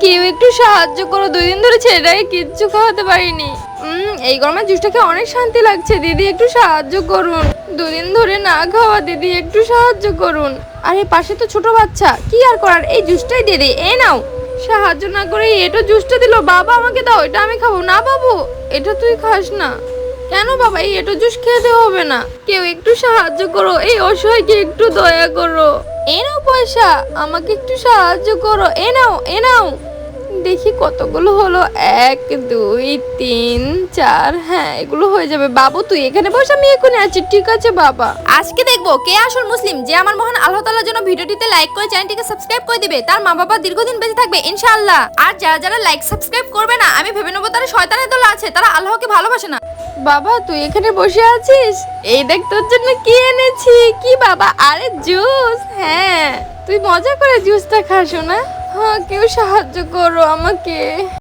কেউ একটু সাহায্য করো, 2 দিন ধরে ছেলেটাকে কিচ্ছু খাওয়াতে পারিনি। এই গরমে জুসটা খেয়ে অনেক শান্তি লাগছে, দিদি একটু সাহায্য করুন। 2 দিন ধরে না খাওয়া, দিদি একটু সাহায্য করুন। আরে পাশে তো ছোট বাচ্চা, কি আর করার, এই জুসটাই দিয়ে দে। এই নাও। সাহায্য না করে এটা জুসটা দিল। বাবা আমাকে দাও, এটা আমি খাবো না। বাবু এটা তুই খাস না কেন? বাবা এই এটা জুস খেতে হবে না। কেউ একটু সাহায্য করো, এই অসহায়কে একটু দয়া করো। এ নাও পয়সা, আমাকে একটু সাহায্য করো। এ নাও এ নাও। দেখি কতগুলো হলো, 1 2 3 4। হ্যাঁ এগুলো হয়ে যাবে। বাবু তুই এখানে বস, আমি এখনই আছি। ঠিক আছে বাবা। আজকে দেখবো কে আসল মুসলিম, যে আমার মহান আল্লাহ তাআলার জন্য ভিডিওটিতে লাইক করে চ্যানেলটিকে সাবস্ক্রাইব করে দিবে। তার মা বাবা দীর্ঘদিন বেঁচে থাকবে ইনশাআল্লাহ। আর যারা যারা লাইক সাবস্ক্রাইব করবে না, আমি ভেবে নেবো তারা শয়তানের দলে আছে, তারা আল্লাহকে ভালোবাসে না। বাবা তুই এখানে বসে আছিস, এই দেখ তোর জন্য কি এনেছি। কি বাবা? আরে জুস। হ্যাঁ তুই মজা করে জুসটা খাস না? হ্যাঁ কেউ সাহায্য করো আমাকে।